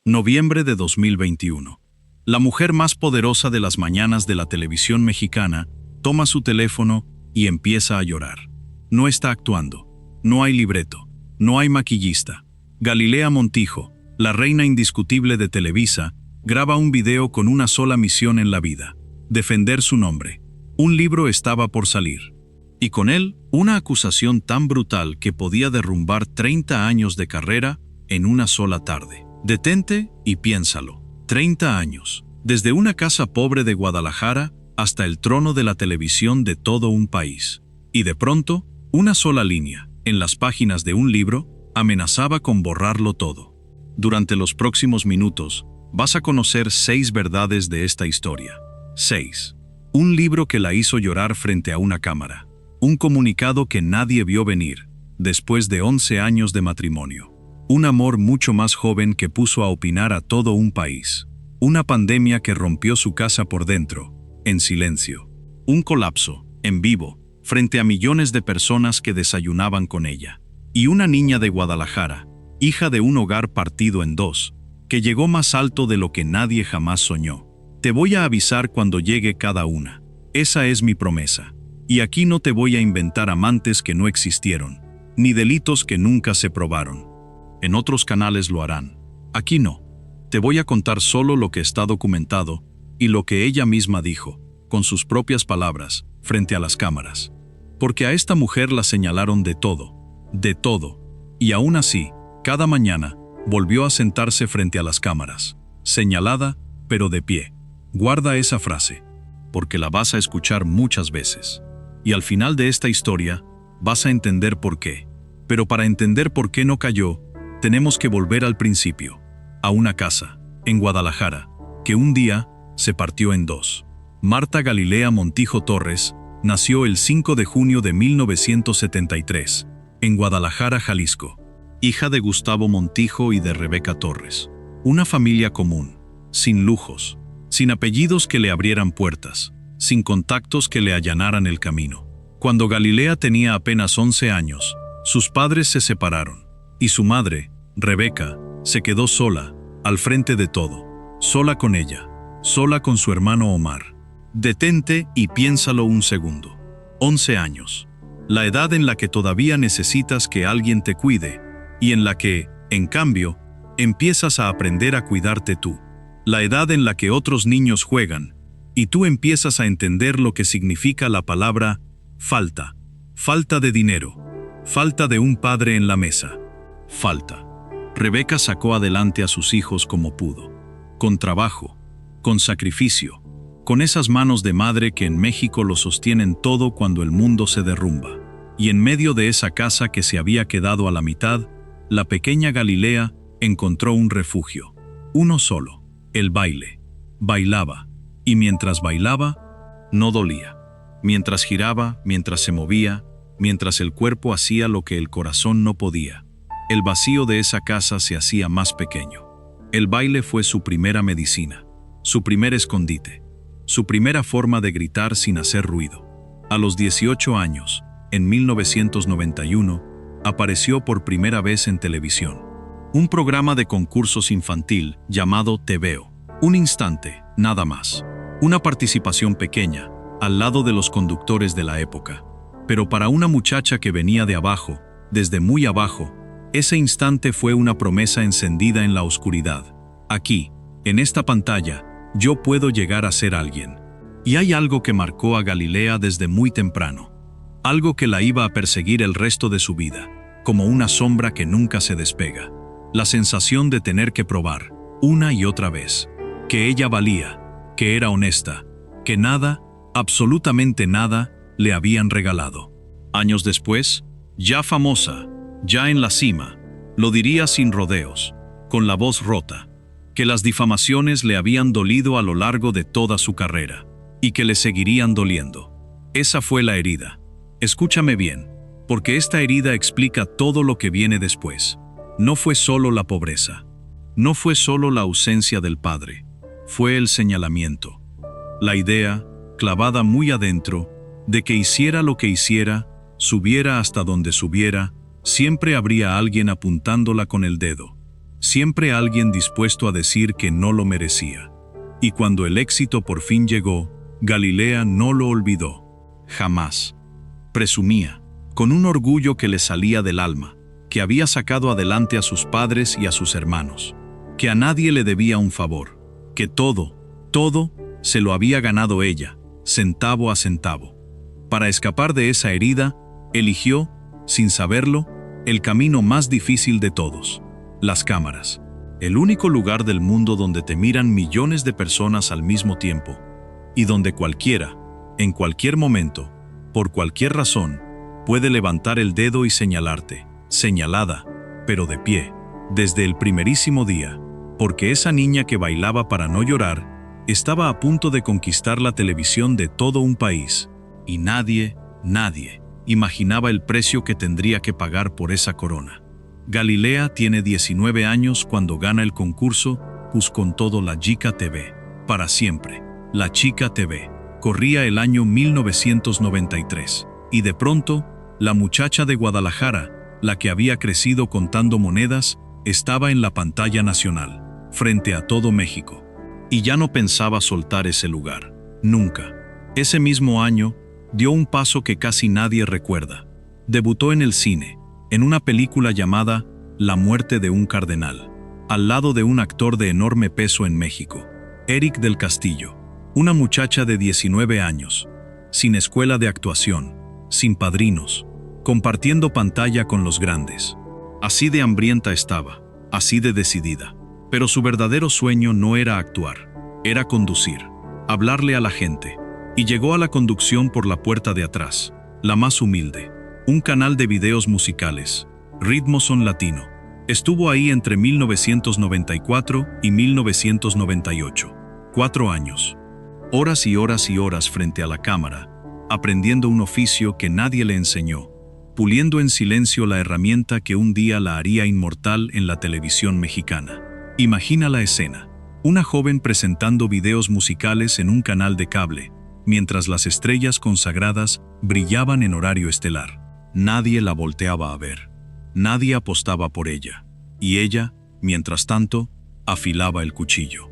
Noviembre de 2021. La mujer más poderosa de las mañanas de la televisión mexicana toma su teléfono y empieza a llorar. No está actuando. No hay libreto. No hay maquillista. Galilea Montijo, la reina indiscutible de Televisa, graba un video con una sola misión en la vida: defender su nombre. Un libro estaba por salir. Y con él, una acusación tan brutal que podía derrumbar 30 años de carrera en una sola tarde. Detente y piénsalo. 30 años. Desde una casa pobre de Guadalajara hasta el trono de la televisión de todo un país. Y de pronto, una sola línea, en las páginas de un libro, amenazaba con borrarlo todo. Durante los próximos minutos, vas a conocer 6 verdades de esta historia. 6. Un libro que la hizo llorar frente a una cámara. Un comunicado que nadie vio venir, después de 11 años de matrimonio. Un amor mucho más joven que puso a opinar a todo un país. Una pandemia que rompió su casa por dentro, en silencio. Un colapso, en vivo, frente a millones de personas que desayunaban con ella. Y una niña de Guadalajara, hija de un hogar partido en dos, que llegó más alto de lo que nadie jamás soñó. Te voy a avisar cuando llegue cada una. Esa es mi promesa. Y aquí no te voy a inventar amantes que no existieron, ni delitos que nunca se probaron. En otros canales lo harán. Aquí no. Te voy a contar solo lo que está documentado y lo que ella misma dijo, con sus propias palabras, frente a las cámaras. Porque a esta mujer la señalaron de todo, y aún así, cada mañana, volvió a sentarse frente a las cámaras, señalada, pero de pie. Guarda esa frase, porque la vas a escuchar muchas veces. Y al final de esta historia, vas a entender por qué. Pero para entender por qué no cayó, tenemos que volver al principio, a una casa, en Guadalajara, que un día se partió en dos. Marta Galilea Montijo Torres nació el 5 de junio de 1973, en Guadalajara, Jalisco, hija de Gustavo Montijo y de Rebeca Torres. Una familia común, sin lujos, sin apellidos que le abrieran puertas, sin contactos que le allanaran el camino. Cuando Galilea tenía apenas 11 años, sus padres se separaron, y su madre, Rebeca, se quedó sola, al frente de todo, sola con ella, sola con su hermano Omar. Detente y piénsalo un segundo. 11 años. La edad en la que todavía necesitas que alguien te cuide, y en la que, en cambio, empiezas a aprender a cuidarte tú. La edad en la que otros niños juegan, y tú empiezas a entender lo que significa la palabra falta. Falta de dinero. Falta de un padre en la mesa. Falta. Rebeca sacó adelante a sus hijos como pudo, con trabajo, con sacrificio, con esas manos de madre que en México lo sostienen todo cuando el mundo se derrumba. Y en medio de esa casa que se había quedado a la mitad, la pequeña Galilea encontró un refugio, uno solo, el baile. Bailaba, y mientras bailaba, no dolía. Mientras giraba, mientras se movía, mientras el cuerpo hacía lo que el corazón no podía, el vacío de esa casa se hacía más pequeño. El baile fue su primera medicina, su primer escondite, su primera forma de gritar sin hacer ruido. A los 18 años, en 1991, apareció por primera vez en televisión. Un programa de concursos infantil llamado Te Veo. Un instante, nada más. Una participación pequeña, al lado de los conductores de la época. Pero para una muchacha que venía de abajo, desde muy abajo, ese instante fue una promesa encendida en la oscuridad. Aquí, en esta pantalla, yo puedo llegar a ser alguien. Y hay algo que marcó a Galilea desde muy temprano. Algo que la iba a perseguir el resto de su vida, como una sombra que nunca se despega. La sensación de tener que probar, una y otra vez, que ella valía, que era honesta, que nada, absolutamente nada, le habían regalado. Años después, ya famosa, ya en la cima, lo diría sin rodeos, con la voz rota, que las difamaciones le habían dolido a lo largo de toda su carrera, y que le seguirían doliendo. Esa fue la herida. Escúchame bien, porque esta herida explica todo lo que viene después. No fue solo la pobreza, no fue solo la ausencia del padre, fue el señalamiento. La idea, clavada muy adentro, de que hiciera lo que hiciera, subiera hasta donde subiera, siempre habría alguien apuntándola con el dedo. Siempre alguien dispuesto a decir que no lo merecía. Y cuando el éxito por fin llegó, Galilea no lo olvidó. Jamás. Presumía, con un orgullo que le salía del alma, que había sacado adelante a sus padres y a sus hermanos, que a nadie le debía un favor, que todo se lo había ganado ella, centavo a centavo. Para escapar de esa herida, eligió, sin saberlo, el camino más difícil de todos: las cámaras. El único lugar del mundo donde te miran millones de personas al mismo tiempo, y donde cualquiera, en cualquier momento, por cualquier razón, puede levantar el dedo y señalarte, señalada, pero de pie, desde el primerísimo día, porque esa niña que bailaba para no llorar estaba a punto de conquistar la televisión de todo un país, y nadie imaginaba el precio que tendría que pagar por esa corona. Galilea tiene 19 años cuando gana el concurso Pues con todo la Chica TV. Para siempre, la Chica TV. Corría el año 1993, y de pronto, la muchacha de Guadalajara, la que había crecido contando monedas, estaba en la pantalla nacional, frente a todo México. Y ya no pensaba soltar ese lugar, nunca. Ese mismo año, dio un paso que casi nadie recuerda. Debutó en el cine, en una película llamada La muerte de un cardenal, al lado de un actor de enorme peso en México, Eric del Castillo, una muchacha de 19 años, sin escuela de actuación, sin padrinos, compartiendo pantalla con los grandes. Así de hambrienta estaba, así de decidida. Pero su verdadero sueño no era actuar, era conducir, hablarle a la gente. Y llegó a la conducción por la puerta de atrás, la más humilde, un canal de videos musicales, Ritmoson Latino. Estuvo ahí entre 1994 y 1998, 4 años. Horas y horas y horas frente a la cámara, aprendiendo un oficio que nadie le enseñó, puliendo en silencio la herramienta que un día la haría inmortal en la televisión mexicana. Imagina la escena: una joven presentando videos musicales en un canal de cable, mientras las estrellas consagradas brillaban en horario estelar. Nadie la volteaba a ver. Nadie apostaba por ella. Y ella, mientras tanto, afilaba el cuchillo.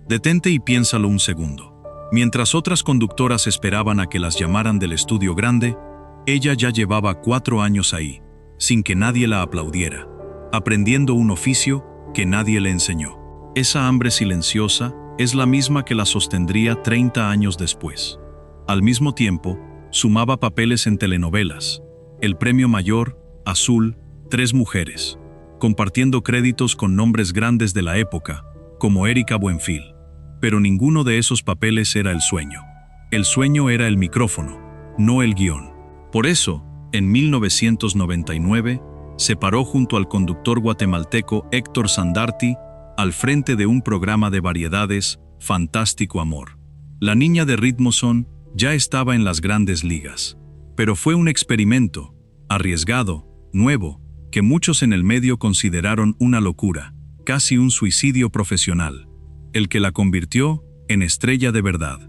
Detente y piénsalo un segundo. Mientras otras conductoras esperaban a que las llamaran del estudio grande, ella ya llevaba 4 años ahí, sin que nadie la aplaudiera, aprendiendo un oficio que nadie le enseñó. Esa hambre silenciosa es la misma que la sostendría 30 años después. Al mismo tiempo, sumaba papeles en telenovelas, El Premio Mayor, Azul, 3 mujeres, compartiendo créditos con nombres grandes de la época, como Erika Buenfil. Pero ninguno de esos papeles era el sueño. El sueño era el micrófono, no el guión. Por eso, en 1999, se paró junto al conductor guatemalteco Héctor Sandarti al frente de un programa de variedades, Fantástico Amor. La niña de Ritmoson ya estaba en las grandes ligas, pero fue un experimento, arriesgado, nuevo, que muchos en el medio consideraron una locura, casi un suicidio profesional, el que la convirtió en estrella de verdad.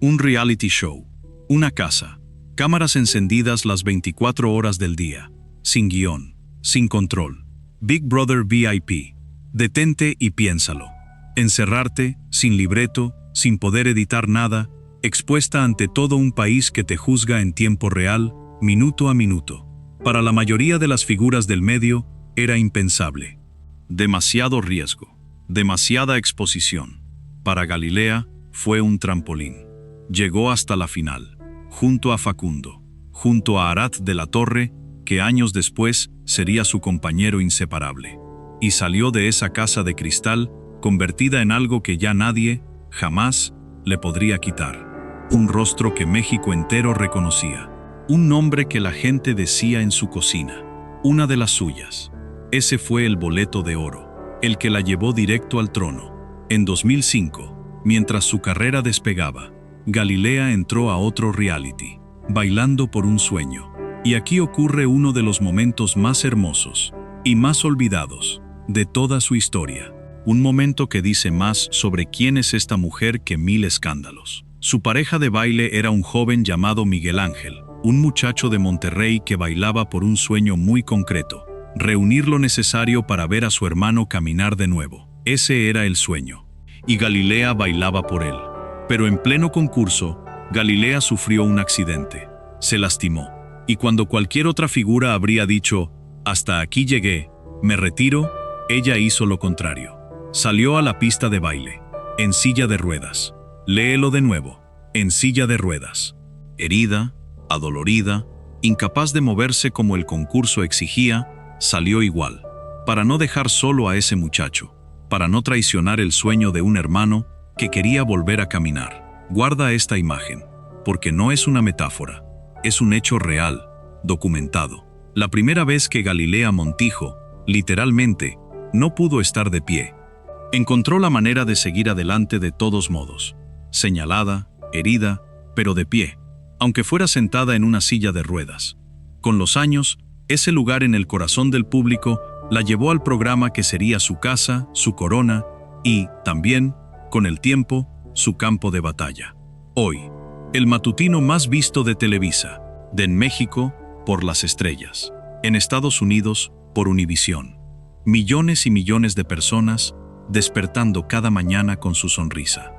Un reality show, una casa, cámaras encendidas las 24 horas del día, sin guión, sin control. Big Brother VIP. Detente y piénsalo. Encerrarte, sin libreto, sin poder editar nada, expuesta ante todo un país que te juzga en tiempo real, minuto a minuto. Para la mayoría de las figuras del medio, era impensable. Demasiado riesgo, demasiada exposición. Para Galilea, fue un trampolín. Llegó hasta la final, junto a Facundo, junto a Arat de la Torre, que años después sería su compañero inseparable. Y salió de esa casa de cristal, convertida en algo que ya nadie, jamás, le podría quitar. Un rostro que México entero reconocía. Un nombre que la gente decía en su cocina. Una de las suyas. Ese fue el boleto de oro, el que la llevó directo al trono. En 2005, mientras su carrera despegaba, Galilea entró a otro reality, Bailando por un sueño. Y aquí ocurre uno de los momentos más hermosos y más olvidados de toda su historia. Un momento que dice más sobre quién es esta mujer que 1000 escándalos. Su pareja de baile era un joven llamado Miguel Ángel, un muchacho de Monterrey que bailaba por un sueño muy concreto, reunir lo necesario para ver a su hermano caminar de nuevo. Ese era el sueño. Y Galilea bailaba por él. Pero en pleno concurso, Galilea sufrió un accidente. Se lastimó. Y cuando cualquier otra figura habría dicho, «Hasta aquí llegué, me retiro», ella hizo lo contrario. Salió a la pista de baile, en silla de ruedas. Léelo de nuevo, en silla de ruedas. Herida, adolorida, incapaz de moverse como el concurso exigía, salió igual, para no dejar solo a ese muchacho, para no traicionar el sueño de un hermano que quería volver a caminar. Guarda esta imagen, porque no es una metáfora, es un hecho real, documentado. La primera vez que Galilea Montijo, literalmente, no pudo estar de pie. Encontró la manera de seguir adelante de todos modos, señalada, herida, pero de pie, aunque fuera sentada en una silla de ruedas. Con los años, ese lugar en el corazón del público la llevó al programa que sería su casa, su corona y, también, con el tiempo, su campo de batalla. Hoy, el matutino más visto de Televisa, de en México, por Las Estrellas, en Estados Unidos, por Univisión. Millones y millones de personas despertando cada mañana con su sonrisa.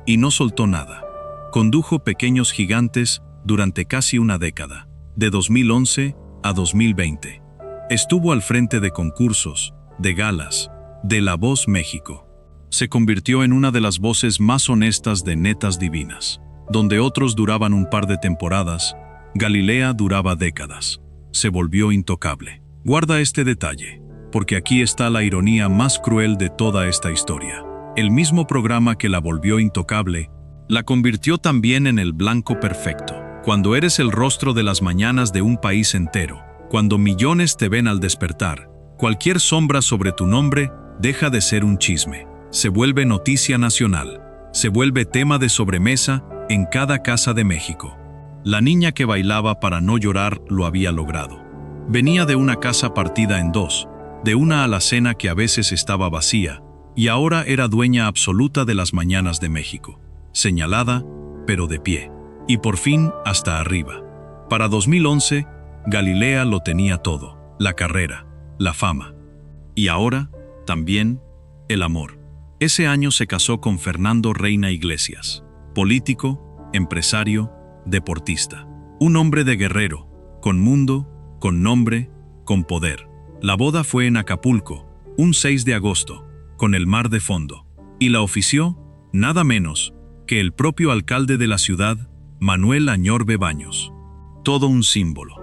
Y no soltó nada. Condujo Pequeños Gigantes durante casi una década, de 2011 a 2020. Estuvo al frente de concursos, de galas, de La Voz México. Se convirtió en una de las voces más honestas de Netas Divinas. Donde otros duraban un par de temporadas, Galilea duraba décadas. Se volvió intocable. Guarda este detalle, porque aquí está la ironía más cruel de toda esta historia. El mismo programa que la volvió intocable, la convirtió también en el blanco perfecto. Cuando eres el rostro de las mañanas de un país entero, cuando millones te ven al despertar, cualquier sombra sobre tu nombre deja de ser un chisme. Se vuelve noticia nacional. Se vuelve tema de sobremesa en cada casa de México. La niña que bailaba para no llorar lo había logrado. Venía de una casa partida en dos, de una alacena que a veces estaba vacía, y ahora era dueña absoluta de las mañanas de México. Señalada, pero de pie. Y por fin, hasta arriba. Para 2011, Galilea lo tenía todo: la carrera, la fama. Y ahora, también, el amor. Ese año se casó con Fernando Reina Iglesias, político, empresario, deportista. Un hombre de guerrero, con mundo, con nombre, con poder. La boda fue en Acapulco, un 6 de agosto, con el mar de fondo. Y la ofició, nada menos, que el propio alcalde de la ciudad, Manuel Añorbe Baños. Todo un símbolo.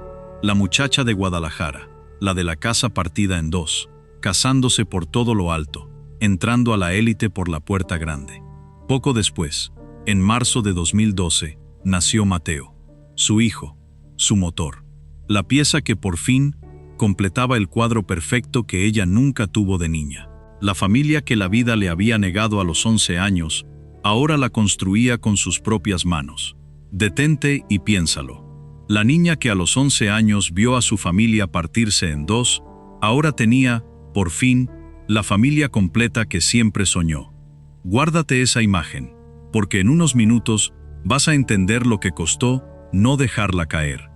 La muchacha de Guadalajara, la de la casa partida en dos, casándose por todo lo alto, entrando a la élite por la puerta grande. Poco después, en marzo de 2012, nació Mateo, su hijo, su motor, la pieza que por fin completaba el cuadro perfecto que ella nunca tuvo de niña. La familia que la vida le había negado a los 11 años, ahora la construía con sus propias manos. Detente y piénsalo. La niña que a los 11 años vio a su familia partirse en dos, ahora tenía, por fin, la familia completa que siempre soñó. Guárdate esa imagen, porque en unos minutos vas a entender lo que costó no dejarla caer.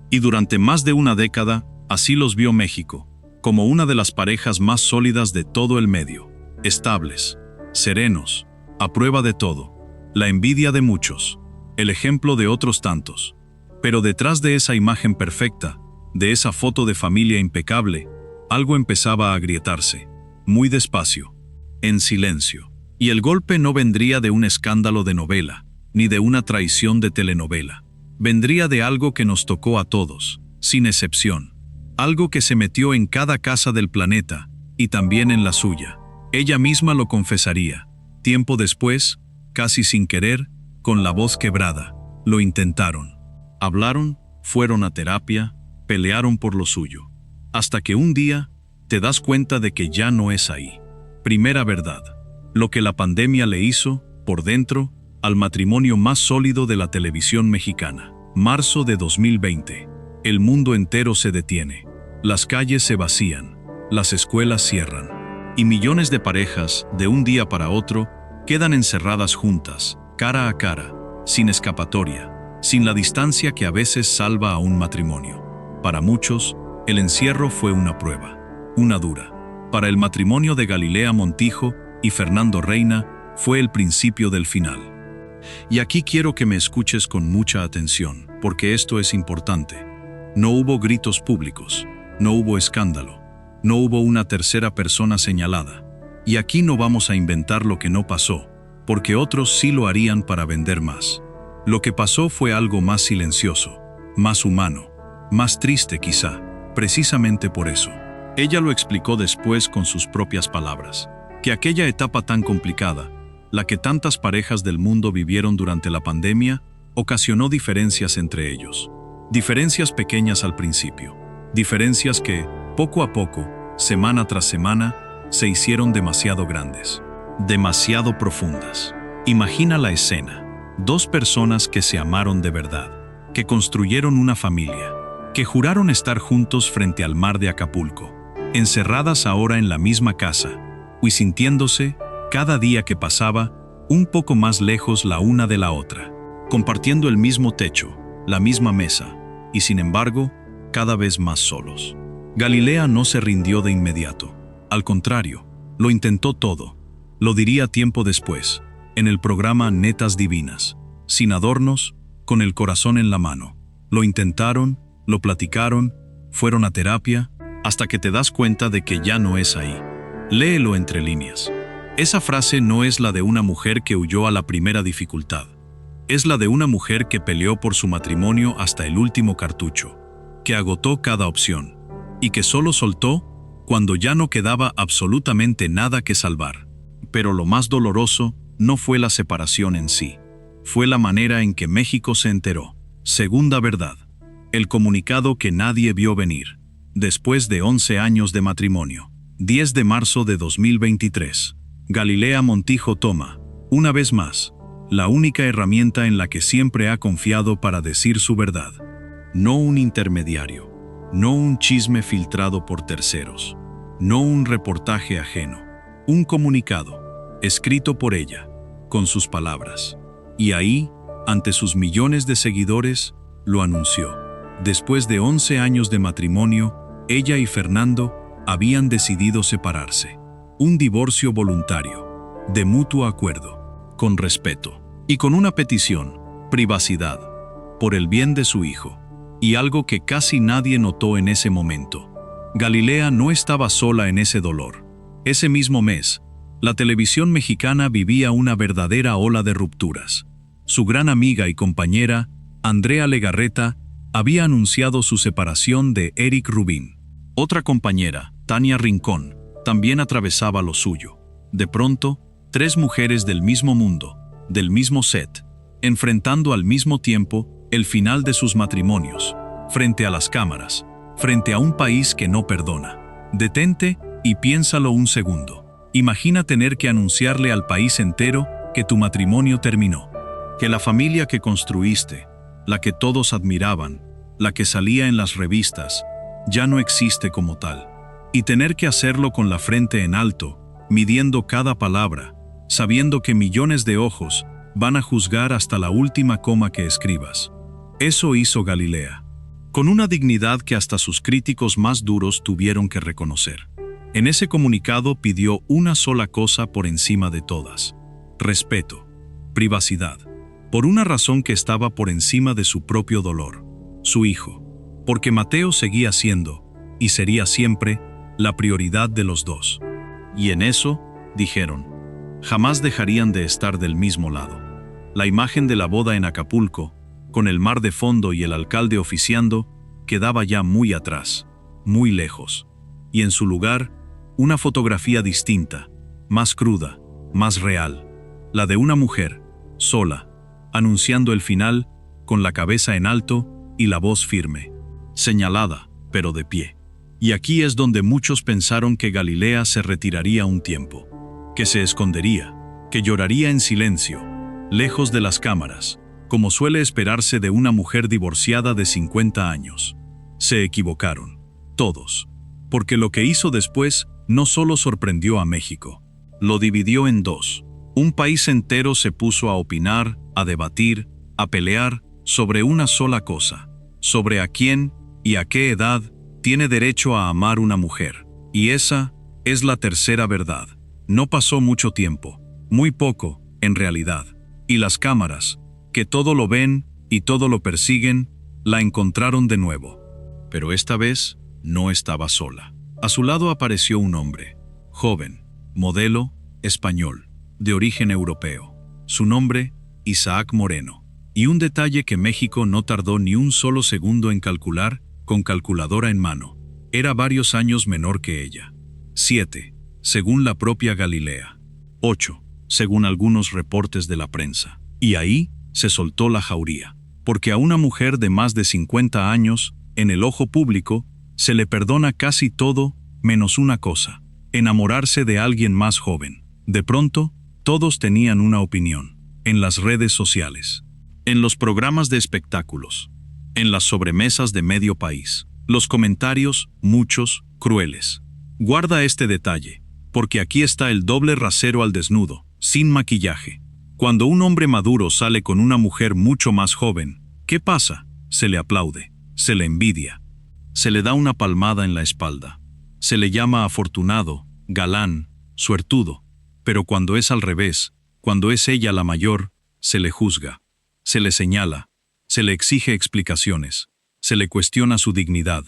Y durante más de una década, así los vio México, como una de las parejas más sólidas de todo el medio, estables, serenos, a prueba de todo, la envidia de muchos, el ejemplo de otros tantos. Pero detrás de esa imagen perfecta, de esa foto de familia impecable, algo empezaba a agrietarse, muy despacio, en silencio. Y el golpe no vendría de un escándalo de novela, ni de una traición de telenovela. Vendría de algo que nos tocó a todos, sin excepción. Algo que se metió en cada casa del planeta, y también en la suya. Ella misma lo confesaría. Tiempo después, casi sin querer, con la voz quebrada, lo intentaron. Hablaron, fueron a terapia, pelearon por lo suyo. Hasta que un día, te das cuenta de que ya no es ahí. Primera verdad. Lo que la pandemia le hizo, por dentro, al matrimonio más sólido de la televisión mexicana. Marzo de 2020. El mundo entero se detiene. Las calles se vacían. Las escuelas cierran. Y millones de parejas, de un día para otro, quedan encerradas juntas, cara a cara, sin escapatoria, sin la distancia que a veces salva a un matrimonio. Para muchos, el encierro fue una prueba. una dura. Para el matrimonio de Galilea Montijo y Fernando Reina fue el principio del final. Y aquí quiero que me escuches con mucha atención, porque esto es importante. No hubo gritos públicos, no hubo escándalo, no hubo una tercera persona señalada. Y aquí no vamos a inventar lo que no pasó, porque otros sí lo harían para vender más. Lo que pasó fue algo más silencioso, más humano, más triste quizá, precisamente por eso. Ella lo explicó después con sus propias palabras, que aquella etapa tan complicada, la que tantas parejas del mundo vivieron durante la pandemia, ocasionó diferencias entre ellos. Diferencias pequeñas al principio, diferencias que, poco a poco, semana tras semana, se hicieron demasiado grandes, demasiado profundas. Imagina la escena: dos personas que se amaron de verdad, que construyeron una familia, que juraron estar juntos frente al mar de Acapulco, encerradas ahora en la misma casa, y sintiéndose, cada día que pasaba, un poco más lejos la una de la otra, compartiendo el mismo techo, la misma mesa, y sin embargo, cada vez más solos. Galilea no se rindió de inmediato. Al contrario, lo intentó todo. Lo diría tiempo después, en el programa Netas Divinas, sin adornos, con el corazón en la mano. Lo intentaron, lo platicaron, fueron a terapia, hasta que te das cuenta de que ya no es ahí. Léelo entre líneas. Esa frase no es la de una mujer que huyó a la primera dificultad. Es la de una mujer que peleó por su matrimonio hasta el último cartucho, que agotó cada opción, y que solo soltó cuando ya no quedaba absolutamente nada que salvar. Pero lo más doloroso no fue la separación en sí, fue la manera en que México se enteró. Segunda verdad, el comunicado que nadie vio venir. Después de 11 años de matrimonio, 10 de marzo de 2023, Galilea Montijo toma, una vez más, la única herramienta en la que siempre ha confiado para decir su verdad. No un intermediario, no un chisme filtrado por terceros, no un reportaje ajeno, un comunicado, escrito por ella, con sus palabras. Y ahí, ante sus millones de seguidores, lo anunció. Después de 11 años de matrimonio, ella y Fernando habían decidido separarse. Un divorcio voluntario, de mutuo acuerdo, con respeto, y con una petición: privacidad, por el bien de su hijo. Y algo que casi nadie notó en ese momento: Galilea no estaba sola en ese dolor. Ese mismo mes, la televisión mexicana vivía una verdadera ola de rupturas. Su gran amiga y compañera, Andrea Legarreta, había anunciado su separación de Eric Rubin. Otra compañera, Tania Rincón, también atravesaba lo suyo. De pronto, tres mujeres del mismo mundo, del mismo set, enfrentando al mismo tiempo el final de sus matrimonios, frente a las cámaras, frente a un país que no perdona. Detente y piénsalo un segundo. Imagina tener que anunciarle al país entero que tu matrimonio terminó, que la familia que construiste, la que todos admiraban, la que salía en las revistas, ya no existe como tal. Y tener que hacerlo con la frente en alto, midiendo cada palabra, sabiendo que millones de ojos van a juzgar hasta la última coma que escribas. Eso hizo Galilea, con una dignidad que hasta sus críticos más duros tuvieron que reconocer. En ese comunicado pidió una sola cosa por encima de todas: respeto, privacidad, por una razón que estaba por encima de su propio dolor: su hijo, porque Mateo seguía siendo, y sería siempre, la prioridad de los dos. Y en eso, dijeron, jamás dejarían de estar del mismo lado. La imagen de la boda en Acapulco, con el mar de fondo y el alcalde oficiando, quedaba ya muy atrás, muy lejos. Y en su lugar, una fotografía distinta, más cruda, más real, la de una mujer, sola, anunciando el final, con la cabeza en alto y la voz firme, señalada, pero de pie. Y aquí es donde muchos pensaron que Galilea se retiraría un tiempo, que se escondería, que lloraría en silencio, lejos de las cámaras, como suele esperarse de una mujer divorciada de 50 años. Se equivocaron, todos, porque lo que hizo después no solo sorprendió a México, lo dividió en dos. Un país entero se puso a opinar, a debatir, a pelear sobre una sola cosa, sobre a quién y a qué edad tiene derecho a amar una mujer. Y esa es la tercera verdad. No pasó mucho tiempo, muy poco, en realidad. Y las cámaras, que todo lo ven y todo lo persiguen, la encontraron de nuevo. Pero esta vez no estaba sola. A su lado apareció un hombre, joven, modelo, español, de origen europeo. Su nombre, Isaac Moreno. Y un detalle que México no tardó ni un solo segundo en calcular, con calculadora en mano. Era varios años menor que ella. 7, según la propia Galilea. 8, según algunos reportes de la prensa. Y ahí se soltó la jauría. Porque a una mujer de más de 50 años, en el ojo público, se le perdona casi todo, menos una cosa: enamorarse de alguien más joven. De pronto, todos tenían una opinión. En las redes sociales, en los programas de espectáculos, en las sobremesas de medio país. Los comentarios, muchos, crueles. Guarda este detalle, porque aquí está el doble rasero al desnudo, sin maquillaje. Cuando un hombre maduro sale con una mujer mucho más joven, ¿qué pasa? Se le aplaude, se le envidia, se le da una palmada en la espalda, se le llama afortunado, galán, suertudo. Pero cuando es al revés, cuando es ella la mayor, se le juzga, se le señala, se le exige explicaciones, se le cuestiona su dignidad.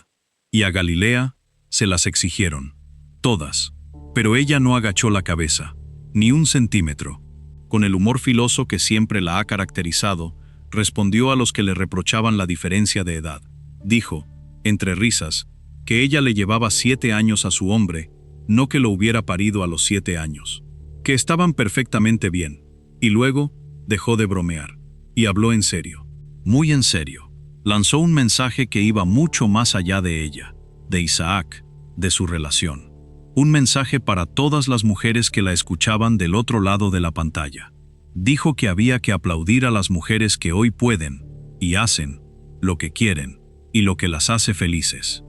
Y a Galilea se las exigieron, todas. Pero ella no agachó la cabeza, ni un centímetro. Con el humor filoso que siempre la ha caracterizado, respondió a los que le reprochaban la diferencia de edad. Dijo, entre risas, que ella le llevaba 7 años a su hombre, no que lo hubiera parido a los 7 años. Que estaban perfectamente bien. Y luego dejó de bromear y habló en serio, muy en serio. Lanzó un mensaje que iba mucho más allá de ella, de Isaac, de su relación. Un mensaje para todas las mujeres que la escuchaban del otro lado de la pantalla. Dijo que había que aplaudir a las mujeres que hoy pueden y hacen lo que quieren y lo que las hace felices.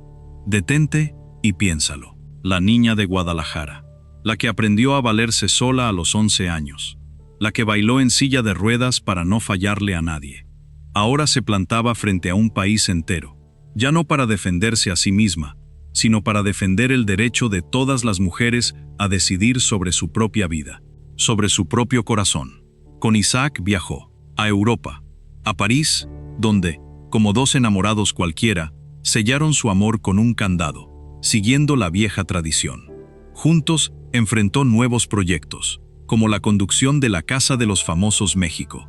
Detente y piénsalo. La niña de Guadalajara, la que aprendió a valerse sola a los 11 años, la que bailó en silla de ruedas para no fallarle a nadie. Ahora se plantaba frente a un país entero, ya no para defenderse a sí misma, sino para defender el derecho de todas las mujeres a decidir sobre su propia vida, sobre su propio corazón. Con Isaac viajó a Europa, a París, donde, como dos enamorados cualquiera, sellaron su amor con un candado, siguiendo la vieja tradición. Juntos enfrentó nuevos proyectos, como la conducción de la Casa de los Famosos México.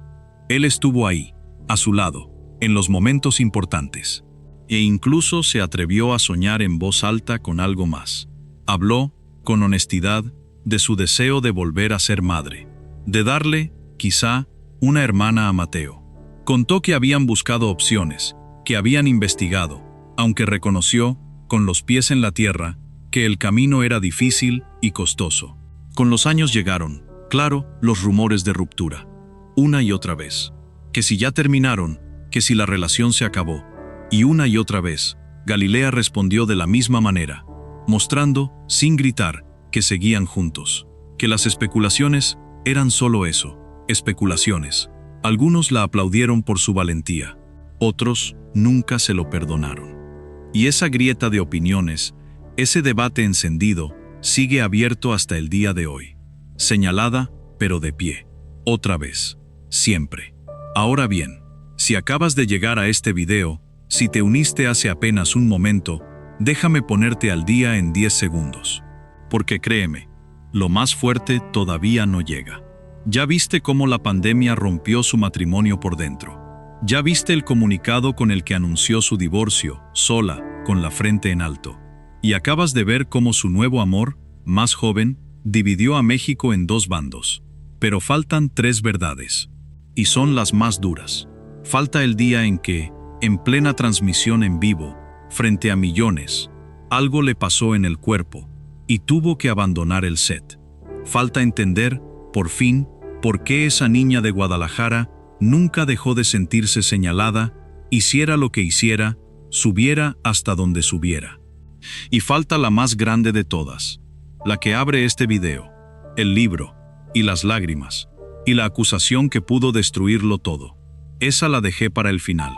Él estuvo ahí, a su lado, en los momentos importantes. E incluso se atrevió a soñar en voz alta con algo más. Habló, con honestidad, de su deseo de volver a ser madre, de darle, quizá, una hermana a Mateo. Contó que habían buscado opciones, que habían investigado, aunque reconoció, con los pies en la tierra, que el camino era difícil y costoso. Con los años llegaron, claro, los rumores de ruptura. Una y otra vez. Que si ya terminaron, que si la relación se acabó. Y una y otra vez, Galilea respondió de la misma manera, mostrando, sin gritar, que seguían juntos. Que las especulaciones eran solo eso, especulaciones. Algunos la aplaudieron por su valentía. Otros nunca se lo perdonaron. Y esa grieta de opiniones, ese debate encendido, sigue abierto hasta el día de hoy. Señalada, pero de pie. Otra vez. Siempre. Ahora bien, si acabas de llegar a este video, si te uniste hace apenas un momento, déjame ponerte al día en 10 segundos. Porque créeme, lo más fuerte todavía no llega. Ya viste cómo la pandemia rompió su matrimonio por dentro. Ya viste el comunicado con el que anunció su divorcio, sola, con la frente en alto. Y acabas de ver cómo su nuevo amor, más joven, dividió a México en 2 bandos. Pero faltan 3 verdades. Y son las más duras. Falta el día en que, en plena transmisión en vivo, frente a millones, algo le pasó en el cuerpo y tuvo que abandonar el set. Falta entender, por fin, por qué esa niña de Guadalajara nunca dejó de sentirse señalada, hiciera lo que hiciera, subiera hasta donde subiera. Y falta la más grande de todas, la que abre este video, el libro, y las lágrimas, y la acusación que pudo destruirlo todo. Esa la dejé para el final,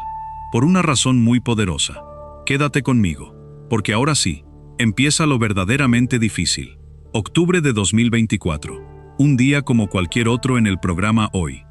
por una razón muy poderosa. Quédate conmigo, porque ahora sí, Empieza lo verdaderamente difícil. Octubre de 2024. Un día como cualquier otro en el programa Hoy.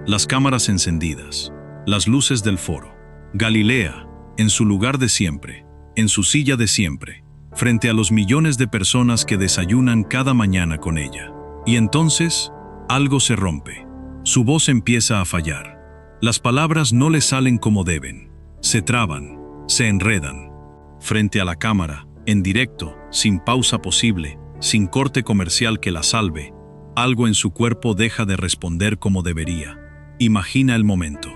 Las cámaras encendidas. Las luces del foro. Galilea, en su lugar de siempre, en su silla de siempre, frente a los millones de personas que desayunan cada mañana con ella. Y entonces, algo se rompe. Su voz empieza a fallar. Las palabras no le salen como deben. Se traban, se enredan. Frente a la cámara, en directo, sin pausa posible, sin corte comercial que la salve, algo en su cuerpo deja de responder como debería. Imagina el momento.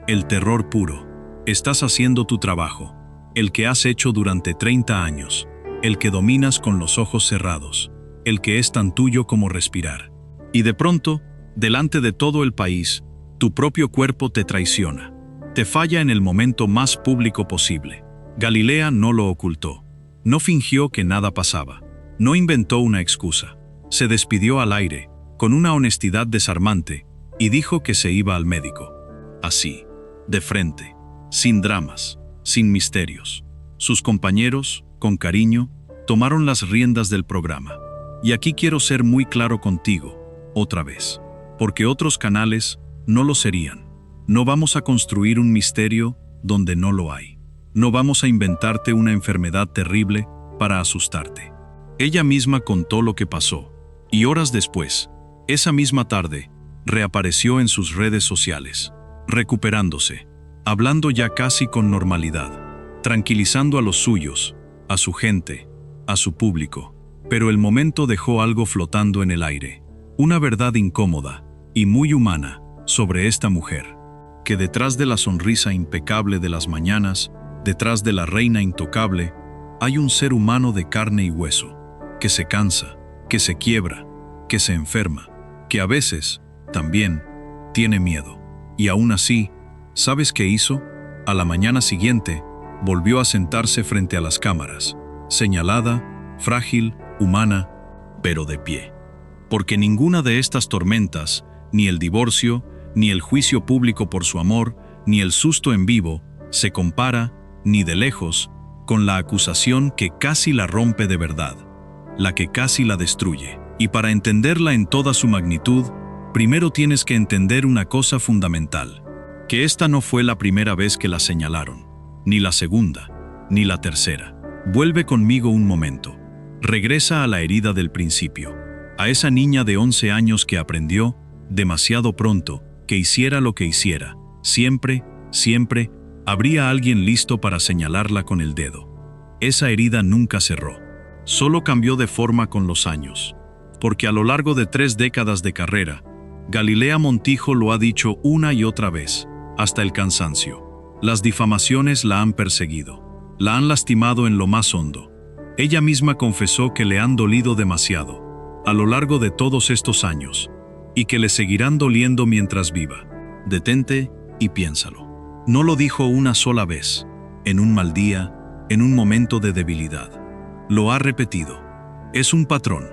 El terror puro. Estás haciendo tu trabajo, el que has hecho durante 30 años, el que dominas con los ojos cerrados, el que es tan tuyo como respirar. Y de pronto, delante de todo el país, tu propio cuerpo te traiciona. Te falla en el momento más público posible. Galilea no lo ocultó. No fingió que nada pasaba. No inventó una excusa. Se despidió al aire, con una honestidad desarmante, y dijo que se iba al médico. Así, de frente, sin dramas, sin misterios. Sus compañeros, con cariño, tomaron las riendas del programa. Y aquí quiero ser muy claro contigo, otra vez, porque otros canales no lo serían. No vamos a construir un misterio donde no lo hay. No vamos a inventarte una enfermedad terrible para asustarte. Ella misma contó lo que pasó, y horas después, esa misma tarde, reapareció en sus redes sociales, recuperándose, hablando ya casi con normalidad, tranquilizando a los suyos, a su gente, a su público. Pero el momento dejó algo flotando en el aire, una verdad incómoda y muy humana sobre esta mujer, que detrás de la sonrisa impecable de las mañanas, detrás de la reina intocable, hay un ser humano de carne y hueso, que se cansa, que se quiebra, que se enferma, que a veces, también, tiene miedo. Y aún así, ¿sabes qué hizo? A la mañana siguiente, volvió a sentarse frente a las cámaras, señalada, frágil, humana, pero de pie. Porque ninguna de estas tormentas, ni el divorcio, ni el juicio público por su amor, ni el susto en vivo, se compara, ni de lejos, con la acusación que casi la rompe de verdad, la que casi la destruye. Y para entenderla en toda su magnitud, primero tienes que entender una cosa fundamental, que esta no fue la primera vez que la señalaron, ni la segunda, ni la tercera. Vuelve conmigo un momento. Regresa a la herida del principio, a esa niña de 11 años que aprendió, demasiado pronto, que hiciera lo que hiciera, siempre, siempre, habría alguien listo para señalarla con el dedo. Esa herida nunca cerró, solo cambió de forma con los años, porque a lo largo de 3 décadas de carrera, Galilea Montijo lo ha dicho una y otra vez, hasta el cansancio. Las difamaciones la han perseguido, la han lastimado en lo más hondo. Ella misma confesó que le han dolido demasiado, a lo largo de todos estos años, y que le seguirán doliendo mientras viva. Detente y piénsalo. No lo dijo una sola vez, en un mal día, en un momento de debilidad. Lo ha repetido. Es un patrón,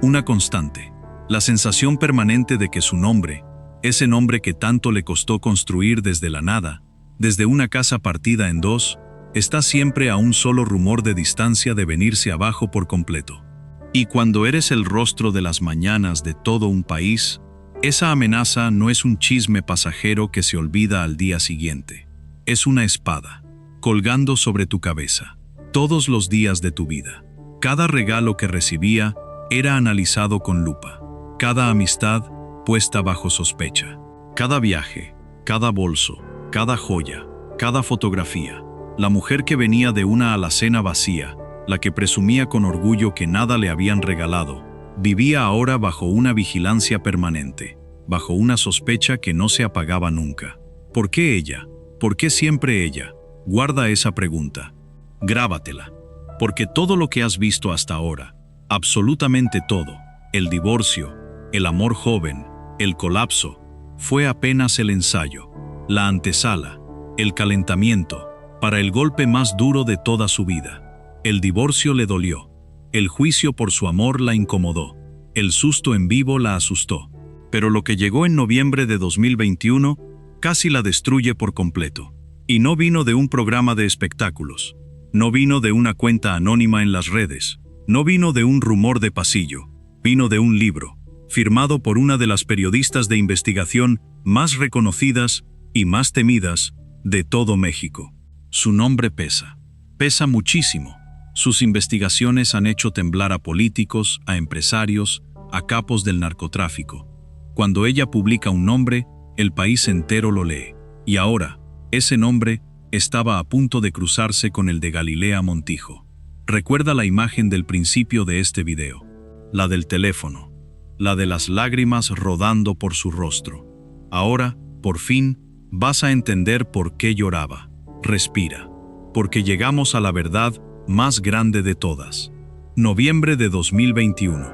una constante, la sensación permanente de que su nombre, ese nombre que tanto le costó construir desde la nada, desde una casa partida en dos, está siempre a un solo rumor de distancia de venirse abajo por completo. Y cuando eres el rostro de las mañanas de todo un país, esa amenaza no es un chisme pasajero que se olvida al día siguiente. Es una espada, colgando sobre tu cabeza, todos los días de tu vida. Cada regalo que recibía era analizado con lupa. Cada amistad puesta bajo sospecha. Cada viaje, cada bolso, cada joya, cada fotografía. La mujer que venía de una alacena vacía, la que presumía con orgullo que nada le habían regalado, vivía ahora bajo una vigilancia permanente, bajo una sospecha que no se apagaba nunca. ¿Por qué ella? ¿Por qué siempre ella? Guarda esa pregunta. Grábatela. Porque todo lo que has visto hasta ahora, absolutamente todo, el divorcio, el amor joven, el colapso, fue apenas el ensayo, la antesala, el calentamiento, para el golpe más duro de toda su vida. El divorcio le dolió. El juicio por su amor la incomodó. El susto en vivo la asustó. Pero lo que llegó en noviembre de 2021 casi la destruye por completo. Y no vino de un programa de espectáculos. No vino de una cuenta anónima en las redes, no vino de un rumor de pasillo, vino de un libro, firmado por una de las periodistas de investigación más reconocidas y más temidas de todo México. Su nombre pesa. Pesa muchísimo. Sus investigaciones han hecho temblar a políticos, a empresarios, a capos del narcotráfico. Cuando ella publica un nombre, el país entero lo lee. Y ahora, ese nombre estaba a punto de cruzarse con el de Galilea Montijo. Recuerda la imagen del principio de este video, la del teléfono, la de las lágrimas rodando por su rostro. Ahora, por fin, vas a entender por qué lloraba. Respira, porque llegamos a la verdad más grande de todas. Noviembre de 2021.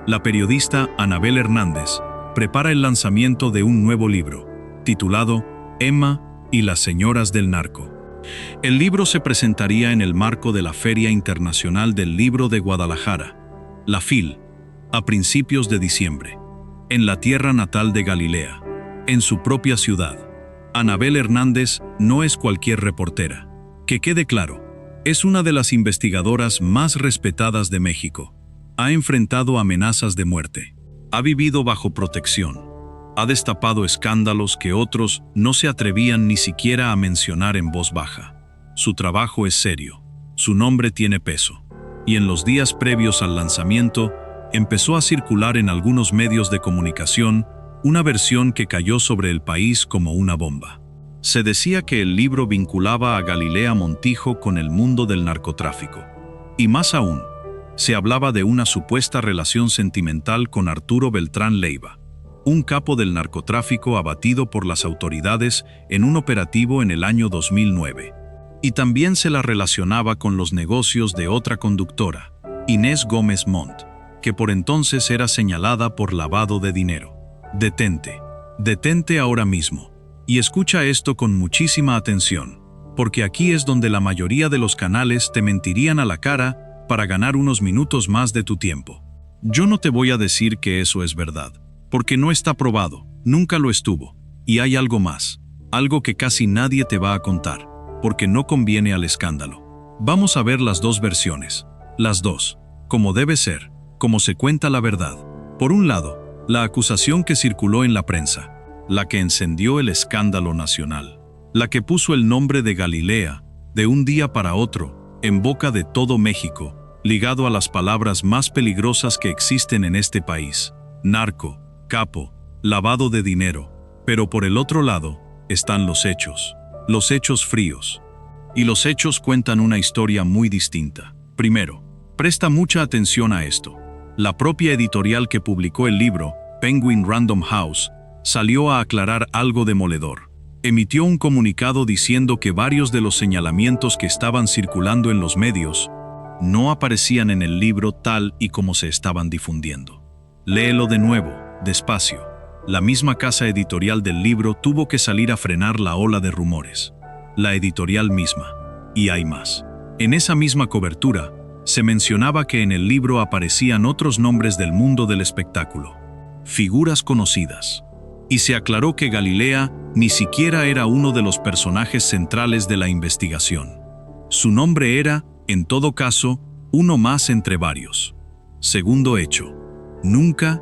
La periodista Anabel Hernández prepara el lanzamiento de un nuevo libro, titulado Emma y las señoras del narco. El libro se presentaría en el marco de la Feria Internacional del Libro de Guadalajara, la FIL, a principios de diciembre, en la tierra natal de Galilea, en su propia ciudad. Anabel Hernández no es cualquier reportera. Que quede claro, es una de las investigadoras más respetadas de México. Ha enfrentado amenazas de muerte. Ha vivido bajo protección. Ha destapado escándalos que otros no se atrevían ni siquiera a mencionar en voz baja. Su trabajo es serio. Su nombre tiene peso. Y en los días previos al lanzamiento, empezó a circular en algunos medios de comunicación una versión que cayó sobre el país como una bomba. Se decía que el libro vinculaba a Galilea Montijo con el mundo del narcotráfico. Y más aún, se hablaba de una supuesta relación sentimental con Arturo Beltrán Leiva, un capo del narcotráfico abatido por las autoridades en un operativo en el año 2009. Y también se la relacionaba con los negocios de otra conductora, Inés Gómez Montt, que por entonces era señalada por lavado de dinero. Detente ahora mismo. Y escucha esto con muchísima atención, porque aquí es donde la mayoría de los canales te mentirían a la cara para ganar unos minutos más de tu tiempo. Yo no te voy a decir que eso es verdad, porque no está probado, nunca lo estuvo. Y hay algo más, algo que casi nadie te va a contar, porque no conviene al escándalo. Vamos a ver las dos versiones, las dos, como debe ser, como se cuenta la verdad. Por un lado, la acusación que circuló en la prensa, la que encendió el escándalo nacional, la que puso el nombre de Galilea, de un día para otro, en boca de todo México, ligado a las palabras más peligrosas que existen en este país: narco, capo, lavado de dinero. Pero por el otro lado, están los hechos fríos. Y los hechos cuentan una historia muy distinta. Primero, presta mucha atención a esto. La propia editorial que publicó el libro, Penguin Random House, salió a aclarar algo demoledor. Emitió un comunicado diciendo que varios de los señalamientos que estaban circulando en los medios no aparecían en el libro tal y como se estaban difundiendo. Léelo de nuevo, despacio. La misma casa editorial del libro tuvo que salir a frenar la ola de rumores. La editorial misma. Y hay más. En esa misma cobertura, se mencionaba que en el libro aparecían otros nombres del mundo del espectáculo. Figuras conocidas. Y se aclaró que Galilea ni siquiera era uno de los personajes centrales de la investigación. Su nombre era, en todo caso, uno más entre varios. Segundo hecho. Nunca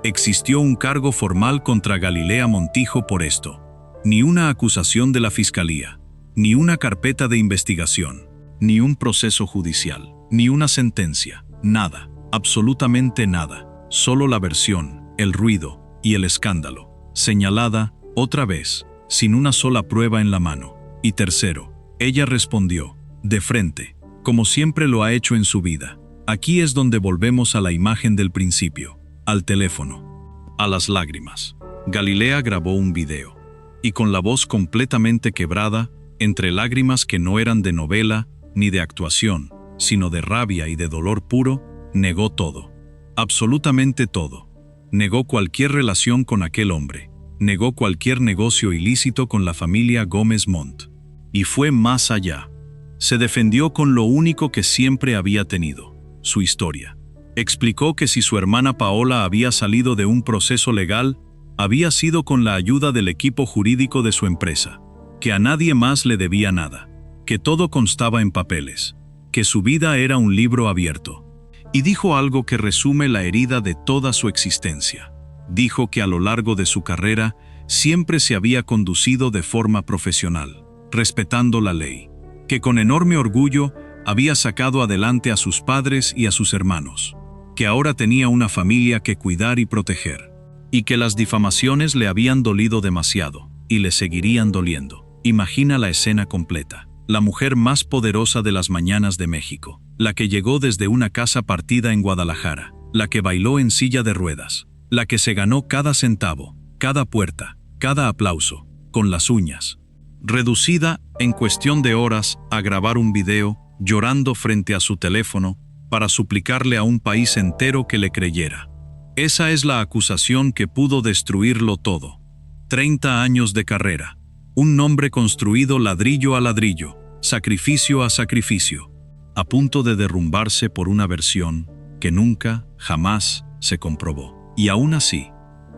existió un cargo formal contra Galilea Montijo por esto. Ni una acusación de la Fiscalía, ni una carpeta de investigación, ni un proceso judicial, ni una sentencia. Nada, absolutamente nada. Solo la versión, el ruido y el escándalo, señalada, otra vez, sin una sola prueba en la mano. Y tercero, ella respondió, de frente, como siempre lo ha hecho en su vida. Aquí es donde volvemos a la imagen del principio, al teléfono, a las lágrimas. Galilea grabó un video, y con la voz completamente quebrada, entre lágrimas que no eran de novela ni de actuación, sino de rabia y de dolor puro, negó todo. Absolutamente todo. Negó cualquier relación con aquel hombre. Negó cualquier negocio ilícito con la familia Gómez Montt. Y fue más allá. Se defendió con lo único que siempre había tenido: su historia. Explicó que si su hermana Paola había salido de un proceso legal, había sido con la ayuda del equipo jurídico de su empresa, que a nadie más le debía nada, que todo constaba en papeles, que su vida era un libro abierto. Y dijo algo que resume la herida de toda su existencia. Dijo que a lo largo de su carrera siempre se había conducido de forma profesional, respetando la ley, que con enorme orgullo había sacado adelante a sus padres y a sus hermanos, que ahora tenía una familia que cuidar y proteger, y que las difamaciones le habían dolido demasiado, y le seguirían doliendo. Imagina la escena completa. La mujer más poderosa de las mañanas de México, la que llegó desde una casa partida en Guadalajara, la que bailó en silla de ruedas, la que se ganó cada centavo, cada puerta, cada aplauso, con las uñas, reducida en cuestión de horas a grabar un video llorando frente a su teléfono para suplicarle a un país entero que le creyera. Esa es la acusación que pudo destruirlo todo. 30 años de carrera, un nombre construido ladrillo a ladrillo, sacrificio a sacrificio, a punto de derrumbarse por una versión que nunca, jamás se comprobó. Y aún así,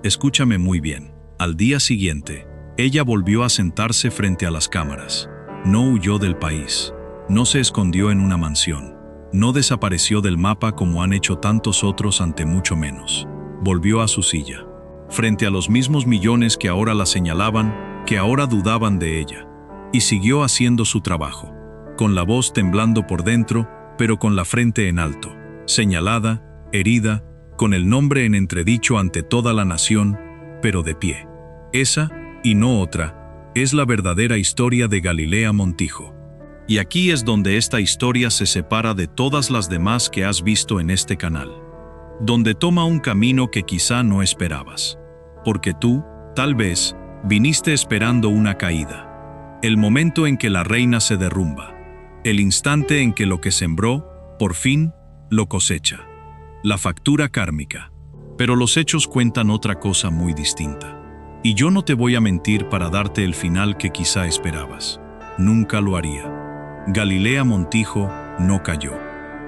escúchame muy bien, al día siguiente, ella volvió a sentarse frente a las cámaras. No huyó del país, no se escondió en una mansión, no desapareció del mapa como han hecho tantos otros ante mucho menos. Volvió a su silla, frente a los mismos millones que ahora la señalaban, que ahora dudaban de ella, y siguió haciendo su trabajo, con la voz temblando por dentro, pero con la frente en alto, señalada, herida, con el nombre en entredicho ante toda la nación, pero de pie. Esa, y no otra, es la verdadera historia de Galilea Montijo. Y aquí es donde esta historia se separa de todas las demás que has visto en este canal, donde toma un camino que quizá no esperabas, porque tú, tal vez, viniste esperando una caída, el momento en que la reina se derrumba, el instante en que lo que sembró, por fin, lo cosecha, la factura kármica. Pero los hechos cuentan otra cosa muy distinta. Y yo no te voy a mentir para darte el final que quizá esperabas. Nunca lo haría. Galilea Montijo no cayó.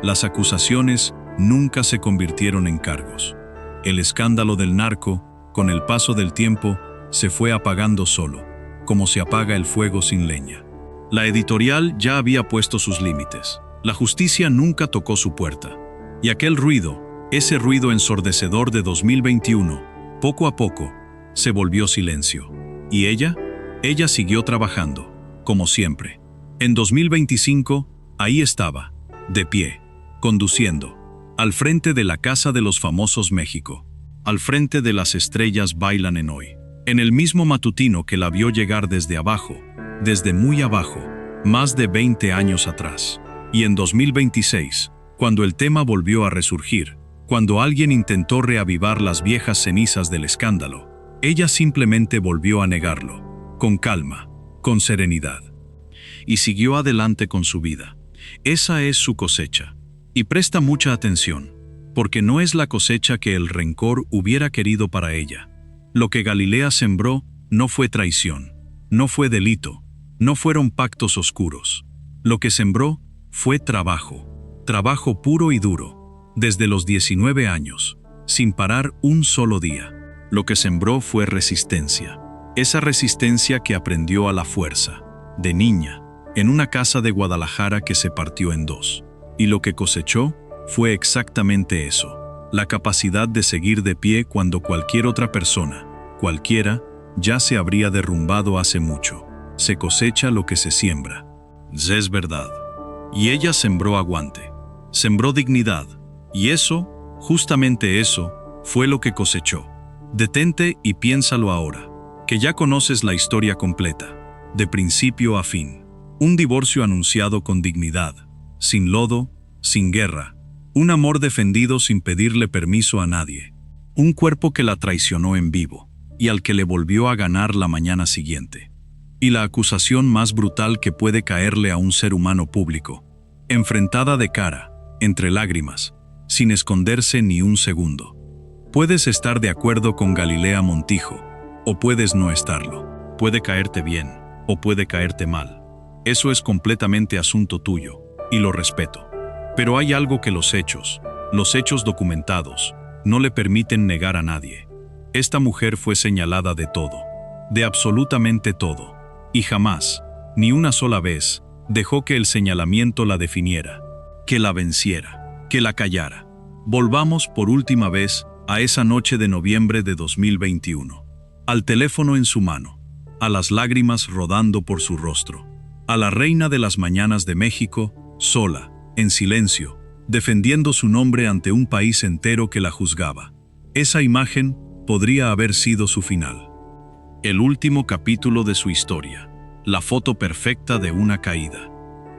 Las acusaciones nunca se convirtieron en cargos. El escándalo del narco, con el paso del tiempo, se fue apagando solo, como se apaga el fuego sin leña. La editorial ya había puesto sus límites. La justicia nunca tocó su puerta. Y aquel ruido, ese ruido ensordecedor de 2021, poco a poco, se volvió silencio. ¿Y ella? Ella siguió trabajando, como siempre. En 2025, ahí estaba, de pie, conduciendo, al frente de la Casa de los Famosos México, al frente de Las Estrellas Bailan en Hoy, en el mismo matutino que la vio llegar desde abajo, desde muy abajo, más de 20 años atrás. Y en 2026, cuando el tema volvió a resurgir, cuando alguien intentó reavivar las viejas cenizas del escándalo, ella simplemente volvió a negarlo, con calma, con serenidad. Y siguió adelante con su vida. Esa es su cosecha. Y presta mucha atención, porque no es la cosecha que el rencor hubiera querido para ella. Lo que Galilea sembró no fue traición, no fue delito, no fueron pactos oscuros. Lo que sembró fue trabajo, trabajo puro y duro, desde los 19 años, sin parar un solo día. Lo que sembró fue resistencia, esa resistencia que aprendió a la fuerza, de niña, en una casa de Guadalajara que se partió en dos. Y lo que cosechó fue exactamente eso, la capacidad de seguir de pie cuando cualquier otra persona, cualquiera, ya se habría derrumbado hace mucho. Se cosecha lo que se siembra. Es verdad. Y ella sembró aguante, sembró dignidad, y eso, justamente eso, fue lo que cosechó. Detente y piénsalo ahora, que ya conoces la historia completa, de principio a fin. Un divorcio anunciado con dignidad, sin lodo, sin guerra, un amor defendido sin pedirle permiso a nadie, un cuerpo que la traicionó en vivo, y al que le volvió a ganar la mañana siguiente. Y la acusación más brutal que puede caerle a un ser humano público, enfrentada de cara, entre lágrimas, sin esconderse ni un segundo. Puedes estar de acuerdo con Galilea Montijo, o puedes no estarlo. Puede caerte bien, o puede caerte mal. Eso es completamente asunto tuyo, y lo respeto. Pero hay algo que los hechos documentados, no le permiten negar a nadie. Esta mujer fue señalada de todo, de absolutamente todo, y jamás, ni una sola vez, Dejó que el señalamiento la definiera, que la venciera, que la callara. Volvamos por última vez a esa noche de noviembre de 2021. Al teléfono en su mano, a las lágrimas rodando por su rostro, a la reina de las mañanas de México, sola, en silencio, defendiendo su nombre ante un país entero que la juzgaba. Esa imagen podría haber sido su final. El último capítulo de su historia, la foto perfecta de una caída.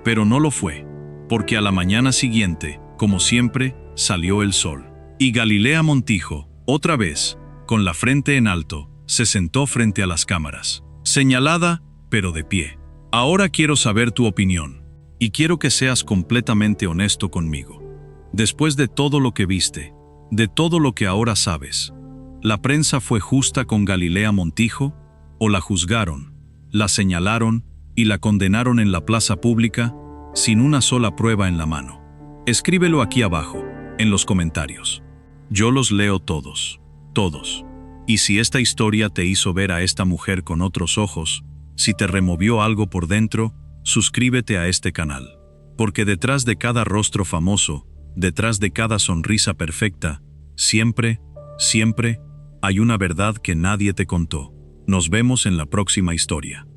Pero no lo fue, porque a la mañana siguiente, como siempre, salió el sol. Y Galilea Montijo, otra vez, con la frente en alto, se sentó frente a las cámaras, señalada, pero de pie. Ahora quiero saber tu opinión, y quiero que seas completamente honesto conmigo. Después de todo lo que viste, de todo lo que ahora sabes, ¿la prensa fue justa con Galilea Montijo? ¿O la juzgaron, la señalaron y la condenaron en la plaza pública sin una sola prueba en la mano? Escríbelo aquí abajo, en los comentarios. Yo los leo todos, todos. Y si esta historia te hizo ver a esta mujer con otros ojos, si te removió algo por dentro, suscríbete a este canal. Porque detrás de cada rostro famoso, detrás de cada sonrisa perfecta, siempre, siempre, hay una verdad que nadie te contó. Nos vemos en la próxima historia.